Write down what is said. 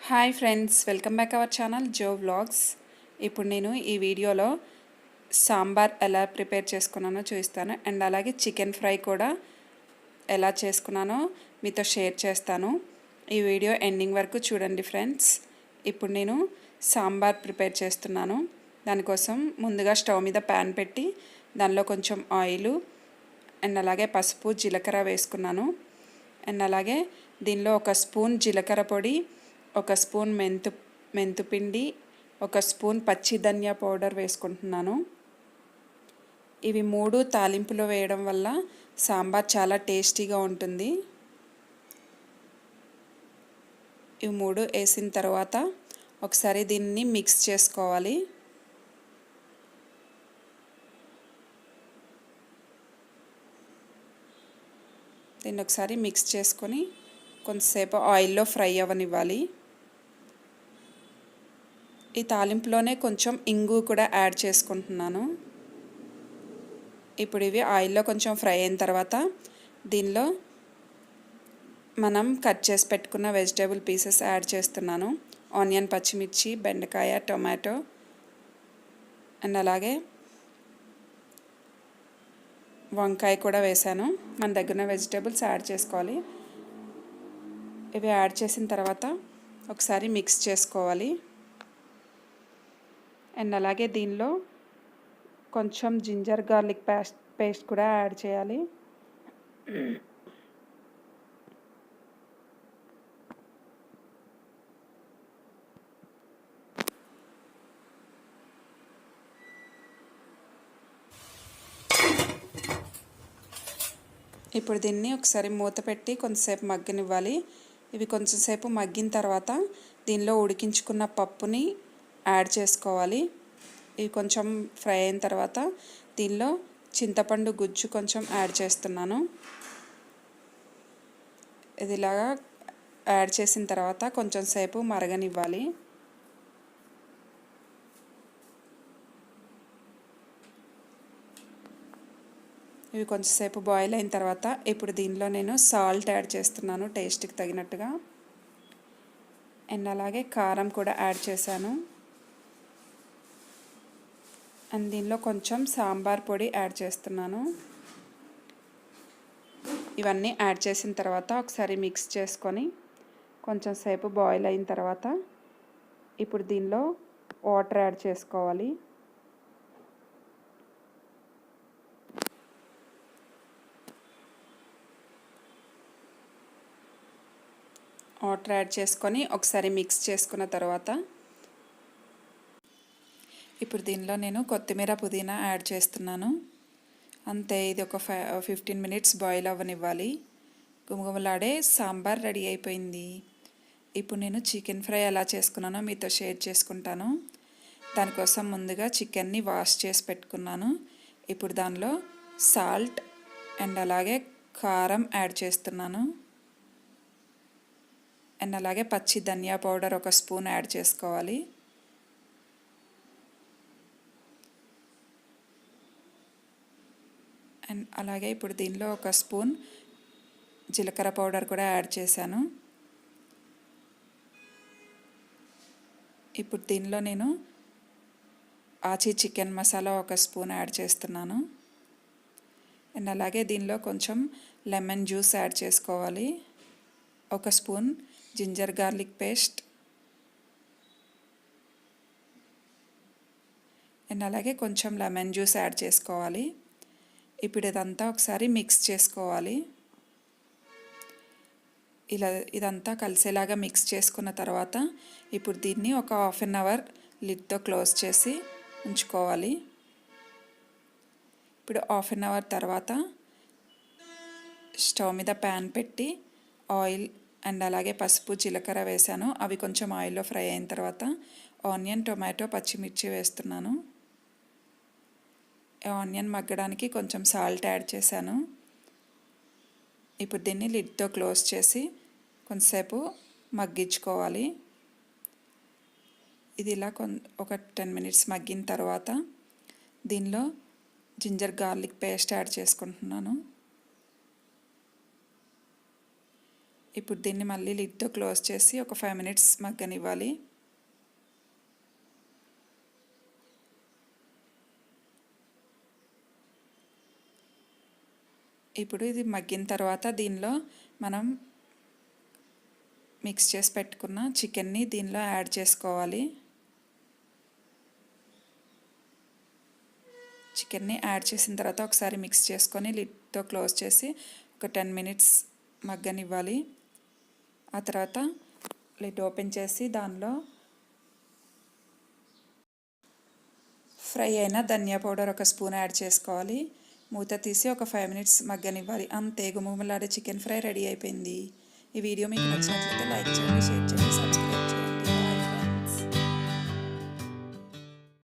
Hi friends, welcome back our channel Jo vlogs. ఇప్పుడు నేను ఈ వీడియోలో సాంబార్ ఎలా ప్రిపేర్ చేసుకున్నానో చూపిస్తాను. అండ్ అలాగే చికెన్ ఫ్రై కూడా ఎలా చేసుకున్నానో మీతో షేర్ చేస్తాను. ఈ వీడియో ఎండింగ్ వరకు చూడండి ఫ్రెండ్స్. ఇప్పుడు నేను సాంబార్ ప్రిపేర్ చేస్తున్నాను. దానికోసం ముందుగా స్టవ్ మీద ప్యాన్ పెట్టి దానిలో కొంచెం ఆయిల్ అండ్ అలాగే పసుపు జీలకర్ర వేసుకున్నాను. అండ్ అలాగే దీనిలో ఒక స్పూన్ జీలకర్ర పొడి, ఒక స్పూన్ మెంతుపిండి, ఒక స్పూన్ పచ్చి ధనియా పౌడర్ వేసుకుంటున్నాను. ఇవి మూడు తాలింపులో వేయడం వల్ల సాంబార్ చాలా టేస్టీగా ఉంటుంది. ఇవి మూడు వేసిన తర్వాత ఒకసారి దీన్ని మిక్స్ చేసుకోవాలి. దీన్ని ఒకసారి మిక్స్ చేసుకొని కొంతసేపు ఆయిల్లో ఫ్రై అవ్వనివ్వాలి. ఈ తాలింపులోనే కొంచెం ఇంగు కూడా యాడ్ చేసుకుంటున్నాను. ఇప్పుడు ఇవి ఆయిల్లో కొంచెం ఫ్రై అయిన తర్వాత దీనిలో మనం కట్ చేసి పెట్టుకున్న వెజిటేబుల్ పీసెస్ యాడ్ చేస్తున్నాను. ఆనియన్, పచ్చిమిర్చి, బెండకాయ, టొమాటో అండ్ అలాగే వంకాయ కూడా వేసాను. మన దగ్గర ఉన్న వెజిటేబుల్స్ యాడ్ చేసుకోవాలి. ఇవి యాడ్ చేసిన తర్వాత ఒకసారి మిక్స్ చేసుకోవాలి. అండ్ అలాగే దీనిలో కొంచెం జింజర్ గార్లిక్ పేస్ట్ కూడా యాడ్ చేయాలి. ఇప్పుడు దీన్ని ఒకసారి మూత పెట్టి కొంచెంసేపు మగ్గనివ్వాలి. ఇవి కొంచెంసేపు మగ్గిన తర్వాత దీనిలో ఉడికించుకున్న పప్పుని యాడ్ చేసుకోవాలి. ఇవి కొంచెం ఫ్రై అయిన తర్వాత దీనిలో చింతపండు గుజ్జు కొంచెం యాడ్ చేస్తున్నాను. ఇది ఇలాగా యాడ్ చేసిన తర్వాత కొంచెం సేపు మరగనివ్వాలి. ఇవి కొంచెంసేపు బాయిల్ అయిన తర్వాత ఇప్పుడు దీనిలో నేను సాల్ట్ యాడ్ చేస్తున్నాను టేస్ట్కి తగినట్టుగా. అండ్ అలాగే కారం కూడా యాడ్ చేశాను. అండ్ దీనిలో కొంచెం సాంబార్ పొడి యాడ్ చేస్తున్నాను. ఇవన్నీ యాడ్ చేసిన తర్వాత ఒకసారి మిక్స్ చేసుకొని కొంచెం సేపు బాయిల్ అయిన తర్వాత ఇప్పుడు దీనిలో వాటర్ యాడ్ చేసుకోవాలి. వాటర్ యాడ్ చేసుకొని ఒకసారి మిక్స్ చేసుకున్న తర్వాత ఇప్పుడు దీనిలో నేను కొత్తిమీర, పుదీనా యాడ్ చేస్తున్నాను. అంతే, ఇది ఒక 15 మినిట్స్ బాయిల్ అవ్వనివ్వాలి. గుమగుమలాడే సాంబార్ రెడీ అయిపోయింది. ఇప్పుడు నేను చికెన్ ఫ్రై ఎలా చేసుకున్నానో మీతో షేర్ చేసుకుంటాను. దానికోసం ముందుగా చికెన్ని వాష్ చేసి పెట్టుకున్నాను. ఇప్పుడు దానిలో సాల్ట్ అండ్ అలాగే కారం యాడ్ చేస్తున్నాను. అండ్ అలాగే పచ్చి ధనియా పౌడర్ ఒక స్పూన్ యాడ్ చేసుకోవాలి. అండ్ అలాగే ఇప్పుడు దీనిలో ఒక స్పూన్ జీలకర్ర పౌడర్ కూడా యాడ్ చేశాను. ఇప్పుడు దీనిలో నేను ఆచి చికెన్ మసాలా ఒక స్పూన్ యాడ్ చేస్తున్నాను. అండ్ అలాగే దీనిలో కొంచెం లెమన్ జ్యూస్ యాడ్ చేసుకోవాలి. ఒక spoon ginger garlic paste and అలాగే కొంచెం లెమన్ జ్యూస్ యాడ్ చేసుకోవాలి. ఇప్పుడు ఇదంతా ఒకసారి మిక్స్ చేసుకోవాలి. ఇదంతా కలిసేలాగా మిక్స్ చేసుకున్న తర్వాత ఇప్పుడు దీన్ని ఒక 1/2 అవర్ లిడ్తో క్లోజ్ చేసి ఉంచుకోవాలి. ఇప్పుడు 1/2 అవర్ తర్వాత స్టవ్ మీద ప్యాన్ పెట్టి ఆయిల్ అండ్ అలాగే పసుపు, జీలకర్ర వేసాను. అవి కొంచెం ఆయిల్లో ఫ్రై అయిన తర్వాత ఆనియన్, టొమాటో, పచ్చిమిర్చి వేస్తున్నాను. ఆనియన్ మగ్గడానికి కొంచెం సాల్ట్ యాడ్ చేశాను. ఇప్పుడు దీన్ని లిడ్తో క్లోజ్ చేసి కొంతసేపు మగ్గించుకోవాలి. ఇది ఇలా ఒక 10 మినిట్స్ మగ్గిన తర్వాత దీనిలో జింజర్ గార్లిక్ పేస్ట్ యాడ్ చేసుకుంటున్నాను. ఇప్పుడు దీన్ని మళ్ళీ లిడ్తో క్లోజ్ చేసి ఒక 5 మినిట్స్ మగ్గనివ్వాలి. ఇప్పుడు ఇది మగ్గిన తర్వాత దీనిలో మనం మిక్స్ చేసి పెట్టుకున్న చికెన్ని దీనిలో యాడ్ చేసుకోవాలి. చికెన్ని యాడ్ చేసిన తర్వాత ఒకసారి మిక్స్ చేసుకొని లిడ్తో క్లోజ్ చేసి ఒక 10 మినిట్స్ మగ్గనివ్వాలి. ఆ తర్వాత లిడ్ ఓపెన్ చేసి దానిలో ఫ్రై అయిన ధనియా పౌడర్ ఒక స్పూన్ యాడ్ చేసుకోవాలి. మూత తీసి ఒక 5 మినిట్స్ మగ్గనివ్వాలి. అంతే గుమగుమలాడే చికెన్ ఫ్రై రెడీ అయిపోయింది. ఈ వీడియో మీకు నచ్చినట్లయితే లైక్ చేయండి, షేర్ చేయండి, సబ్స్క్రైబ్ చేయండి.